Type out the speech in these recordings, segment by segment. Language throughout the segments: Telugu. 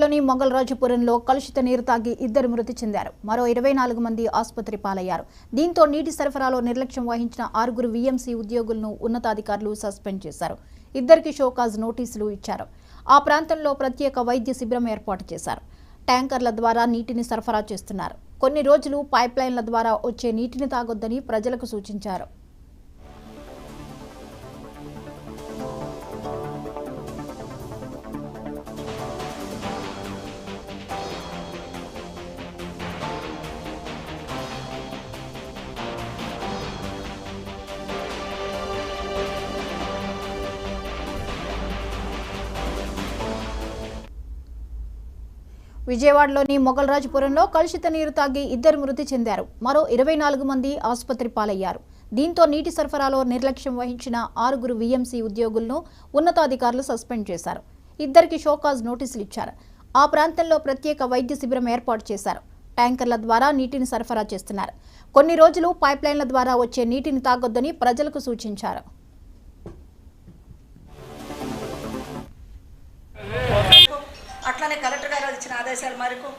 లోని మొగల్రాజుపురంలో కలుషిత నీరు తాగి ఇద్దరు మృతి చెందారు. మరో 24 మంది ఆసుపత్రి పాలయ్యారు. దీంతో నీటి సరఫరాలో నిర్లక్ష్యం వహించిన 6 వీఎంసీ ఉద్యోగులను ఉన్నతాధికారులు సస్పెండ్ చేశారు. ఇద్దరికి షోకాజ్ నోటీసులు ఇచ్చారు. ఆ ప్రాంతంలో ప్రత్యేక వైద్య శిబిరం ఏర్పాటు చేశారు. ట్యాంకర్ల ద్వారా నీటిని సరఫరా చేస్తున్నారు. కొన్ని రోజులు పైప్లైన్ల ద్వారా వచ్చే నీటిని తాగొద్దని ప్రజలకు సూచించారు. విజయవాడలోని మొగల్రాజుపురంలో కలుషిత నీరు తాగి ఇద్దరు మృతి చెందారు. మరో 24 మంది ఆసుపత్రి పాలయ్యారు. దీంతో నీటి సరఫరాలో నిర్లక్ష్యం వహించిన 6 వీఎంసీ ఉద్యోగులను ఉన్నతాధికారులు సస్పెండ్ చేశారు. ఇద్దరికి షోకాజ్ నోటీసులు ఇచ్చారు. ఆ ప్రాంతంలో ప్రత్యేక వైద్య శిబిరం ఏర్పాటు చేశారు. ట్యాంకర్ల ద్వారా నీటిని సరఫరా చేస్తున్నారు. కొన్ని రోజులు పైప్లైన్ల ద్వారా వచ్చే నీటిని తాగొద్దని ప్రజలకు సూచించారు. అట్లనే కలెక్టర్ గారు ఇచ్చిన ఆదేశాల మేరకు,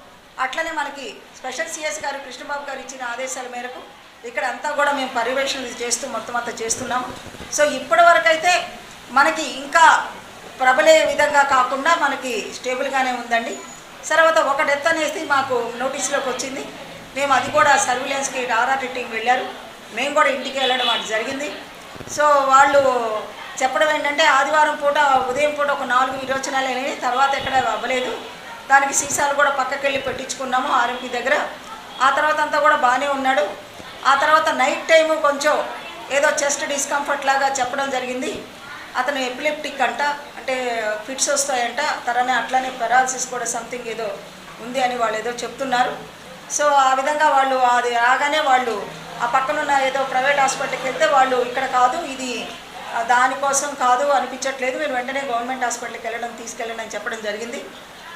అట్లనే మనకి స్పెషల్ సిఎస్ గారు కృష్ణబాబు గారు ఇచ్చిన ఆదేశాల మేరకు ఇక్కడ అంతా కూడా మేము పర్యవేక్షణ చేస్తూ మొత్తం అంతా చేస్తున్నాము. సో ఇప్పటి వరకు అయితే మనకి ఇంకా ప్రబలే విధంగా కాకుండా మనకి స్టేబుల్గానే ఉందండి. తర్వాత ఒక డెత్ అనేది మాకు నోటీసులోకి వచ్చింది. మేము అది కూడా సర్విలెన్స్కి ఆర్ఆర్టీ టీం వెళ్ళారు. మేము కూడా ఇంటికి వెళ్ళడం అది జరిగింది. సో వాళ్ళు చెప్పడం ఏంటంటే ఆదివారం పూట ఉదయం పూట ఒక 4 విరోచనాలు అయినాయి, తర్వాత ఎక్కడ అవ్వలేదు. దానికి సీసాలు కూడా పక్కకి వెళ్ళి పెట్టించుకున్నాము ఆర్ఎంపీ దగ్గర. ఆ తర్వాత అంతా కూడా బాగానే ఉన్నాడు. ఆ తర్వాత నైట్ టైము కొంచెం ఏదో చెస్ట్ డిస్కంఫర్ట్ లాగా చెప్పడం జరిగింది. అతను ఎపిలెప్టిక్ అంట, అంటే ఫిట్స్ వస్తాయంట, తరనే అట్లానే పెరాలసిస్ కూడా సంథింగ్ ఏదో ఉంది అని వాళ్ళు ఏదో చెప్తున్నారు. సో ఆ విధంగా వాళ్ళు అది రాగానే వాళ్ళు ఆ పక్కనున్న ఏదో ప్రైవేట్ హాస్పిటల్కి వెళ్తే వాళ్ళు ఇక్కడ కాదు, ఇది దానికోసం కాదు అనిపించట్లేదు, మీరు వెంటనే గవర్నమెంట్ హాస్పిటల్కి తీసుకెళ్ళండి అని చెప్పడం జరిగింది.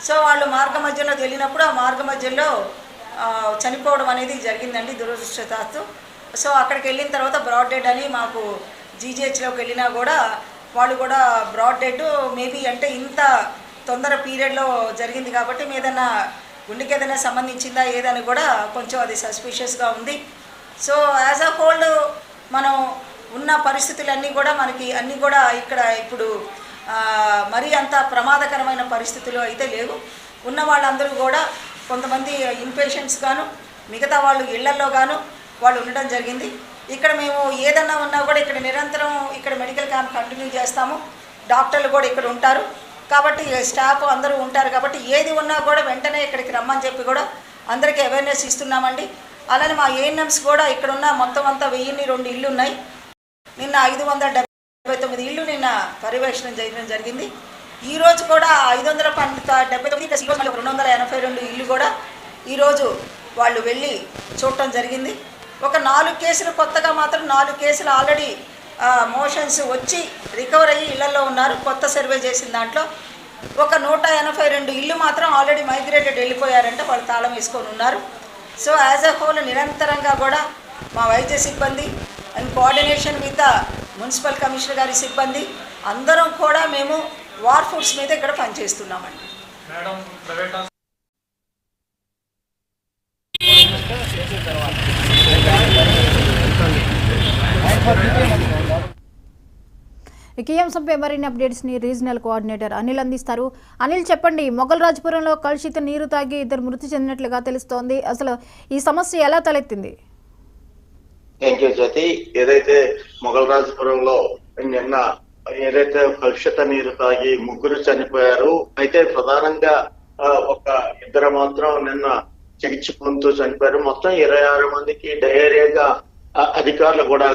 సో వాళ్ళు మార్గ మధ్యలో వెళ్ళినప్పుడు ఆ మార్గ మధ్యలో చనిపోవడం అనేది జరిగిందండి దురదృష్టవశాత్తు. సో అక్కడికి వెళ్ళిన తర్వాత బ్రాడ్ డెడ్ అని మాకు జీజీహెచ్లోకి వెళ్ళినా కూడా వాళ్ళు కూడా బ్రాడ్ డెడ్ మేబీ అంటే ఇంత తొందర పీరియడ్లో జరిగింది కాబట్టి ఏదైనా గుండెకి ఏదైనా సంబంధించిందా ఏదని కూడా కొంచెం అది సస్పిషియస్గా ఉంది. సో యాజ్ అ హోల్డ్ మనం ఉన్న పరిస్థితులన్నీ కూడా మనకి అన్నీ కూడా ఇక్కడ ఇప్పుడు మరీ అంత ప్రమాదకరమైన పరిస్థితులు అయితే లేవు. ఉన్న వాళ్ళందరూ కూడా కొంతమంది ఇన్పేషెంట్స్ గాను మిగతా వాళ్ళు ఇళ్లల్లో గాను వాళ్ళు ఉండడం జరిగింది. ఇక్కడ మేము ఏదన్నా ఉన్నా కూడా ఇక్కడ నిరంతరం ఇక్కడ మెడికల్ క్యాంప్ కంటిన్యూ చేస్తాము. డాక్టర్లు కూడా ఇక్కడ ఉంటారు కాబట్టి స్టాఫ్ అందరూ ఉంటారు కాబట్టి ఏది ఉన్నా కూడా వెంటనే ఇక్కడికి రమ్మని చెప్పి కూడా అందరికీ అవేర్నెస్ ఇస్తున్నామండి. అలానే మా ఏఎన్ఎంస్ కూడా ఇక్కడ ఉన్న మొత్తం అంతా 1002 ఇళ్ళు ఉన్నాయి. నిన్న 579 ఇళ్ళు నిన్న పర్యవేక్షణ చేయడం జరిగింది. ఈరోజు కూడా 579 282 ఇళ్ళు కూడా ఈరోజు వాళ్ళు వెళ్ళి చూడటం జరిగింది. ఒక 4 కేసులు కొత్తగా మాత్రం 4 కేసులు ఆల్రెడీ మోషన్స్ వచ్చి రికవర్ అయ్యి ఇళ్లలో ఉన్నారు. కొత్త సర్వే చేసిన దాంట్లో ఒక 182 ఇళ్ళు మాత్రం ఆల్రెడీ మైగ్రేటెడ్ వెళ్ళిపోయారంటే వాళ్ళు తాళం వేసుకొని ఉన్నారు. సో యాజ్ అ హోల్ నిరంతరంగా కూడా మా వైద్య సిబ్బంది and coordination with municipal commissioner గారి సిబ్బంది అందరం కూడా మేము వార్ ఫుడ్స్ మీద ఇక్కడ పనిచేస్తున్నామండి. ఈ అంశంపై మరిన్ని అప్డేట్స్ని రీజనల్ కోఆర్డినేటర్ అనిల్ అందిస్తారు. అనిల్, చెప్పండి, మొగల్రాజుపురంలో కలుషిత నీరు తాగి ఇద్దరు మృతి చెందినట్లుగా తెలుస్తోంది. అసలు ఈ సమస్య ఎలా తలెత్తింది? థ్యాంక్ యూ జ్యోతి. ఏదైతే మొగల్రాజుపురంలో నిన్న ఏదైతే కలుషిత నీరు తాగి 3 చనిపోయారు, అయితే ప్రధానంగా ఒక 2 మాత్రం నిన్న చికిత్స పొందుతూ చనిపోయారు. మొత్తం 26 మందికి డయేరియాగా అధికారులు కూడా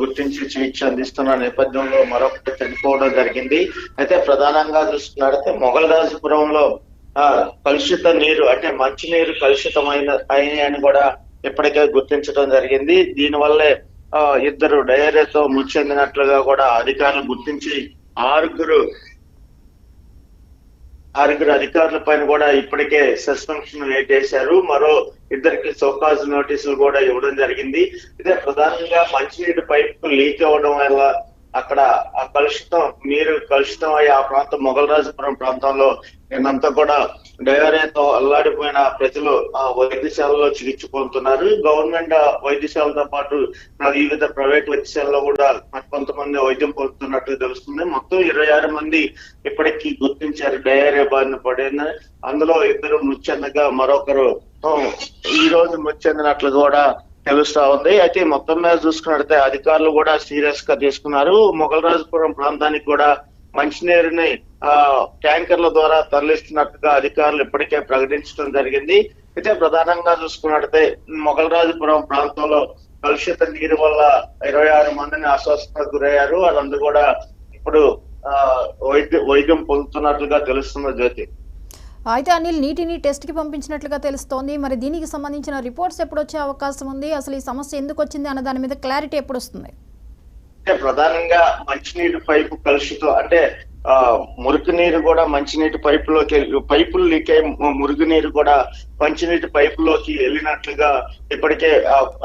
గుర్తించి చికిత్స అందిస్తున్న నేపథ్యంలో మరొకటి చనిపోవడం జరిగింది. అయితే ప్రధానంగా చూస్తున్నట్లయితే మొగల్రాజుపురంలో కలుషిత నీరు అంటే మంచినీరు కలుషితమైన అని కూడా ఇప్పటికే గుర్తించడం జరిగింది. దీనివల్లే 2 డయేరియాతో మృతి చెందినట్లుగా కూడా అధికారులు గుర్తించి 6 అధికారుల పైన కూడా ఇప్పటికే సస్పెన్షన్ వేసేశారు. మరో 2కి షోకాజ్ నోటీసులు కూడా ఇవ్వడం జరిగింది. ఇదే ప్రధానంగా మంచినీటి పైపు లీక్ అవ్వడం వల్ల అక్కడ ఆ నీరు కలుషితం అయ్యి ఆ ప్రాంతం మొగల్రాజుపురం ప్రాంతంలో నిన్నంతా కూడా డయేరియాతో అల్లాడిపోయిన ప్రజలు వైద్యశాలలో చికిత్స పొందుతున్నారు. గవర్నమెంట్ వైద్యశాలతో పాటు వివిధ ప్రైవేట్ వైద్యశాలలో కూడా కొంతమంది వైద్యం పొందుతున్నట్టు తెలుస్తుంది. మొత్తం 26 మంది ఇప్పటికీ గుర్తించారు డయేరియా బారిన పడిన. అందులో 2 మృతి చెందగా మరొకరు ఈ రోజు మృతి చెందినట్లు కూడా తెలుస్తా ఉంది. అయితే మొత్తం మీద చూసుకున్నట్లయితే అధికారులు కూడా సీరియస్ గా తీసుకున్నారు. మొగల్రాజపురం ప్రాంతానికి కూడా మంచినీరుని ట్యాంకర్ల ద్వారా తరలిస్తున్నట్టుగా అధికారులు ఇప్పటికే ప్రకటించడం జరిగింది. అయితే ప్రధానంగా చూసుకున్నట్లయితే మొగల్రాజపురం ప్రాంతంలో కలుషిత నీరు వల్ల 26 మందిని అస్వస్థతకు గురయ్యారు. వాళ్ళందరూ కూడా ఇప్పుడు వైద్యం పొందుతున్నట్లుగా తెలుస్తున్న జ్యోతి. అయితే అనిల్, నీటిని టెస్ట్ కి పంపించినట్లుగా తెలుస్తోంది. మరి దీనికి సంబంధించిన రిపోర్ట్స్ ఎప్పుడు వచ్చే అవకాశం ఉంది? అసలు ఈ సమస్య ఎందుకు వచ్చింది అన్న దాని మీద క్లారిటీ ఎప్పుడు వస్తుంది? అంటే ప్రధానంగా మంచినీటి పైపు కలుషితం, అంటే మురికి నీరు కూడా మంచినీటి పైపులు లీక్ అయి మురుగునీరు కూడా మంచినీటి పైపులోకి వెళ్ళినట్లుగా ఇప్పటికే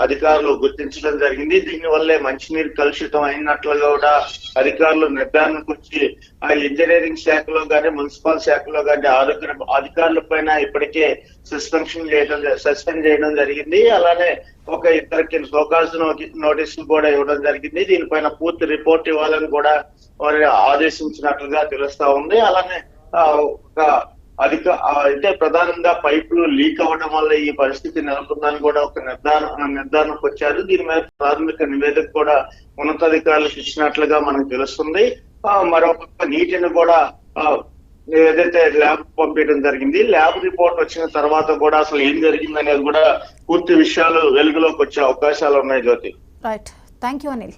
అధికారులు గుర్తించడం జరిగింది. దీనివల్లే మంచినీరు కలుషితం అయినట్లుగా కూడా అధికారులు నిర్ధారణకు వచ్చి ఇంజనీరింగ్ శాఖలో కానీ మున్సిపల్ శాఖలో కానీ ఆరోగ్య అధికారుల పైన ఇప్పటికే సస్పెండ్ చేయడం జరిగింది. అలానే ఒక 2 షోకాజ్ నోటీసులు కూడా ఇవ్వడం జరిగింది. దీనిపైన పూర్తి రిపోర్ట్ ఇవ్వాలని కూడా వారిని ఆదేశించినట్లుగా తెలుస్తా ఉంది. అలానే అయితే ప్రధానంగా పైపులు లీక్ అవ్వడం వల్ల ఈ పరిస్థితి నెలకొందని కూడా ఒక నిర్ధారణకు వచ్చారు. దీని మీద ప్రాథమిక నివేదిక కూడా ఉన్నతాధికారులకు ఇచ్చినట్లుగా మనకు తెలుస్తుంది. మరొక నీటిని కూడా ఏదైతే ల్యాబ్ పంపించడం జరిగింది. ల్యాబ్ రిపోర్ట్ వచ్చిన తర్వాత కూడా అసలు ఏం జరిగింది అనేది కూడా పూర్తి విషయాలు వెలుగులోకి వచ్చే అవకాశాలు ఉన్నాయి Jyothi. Right, thank you Anil.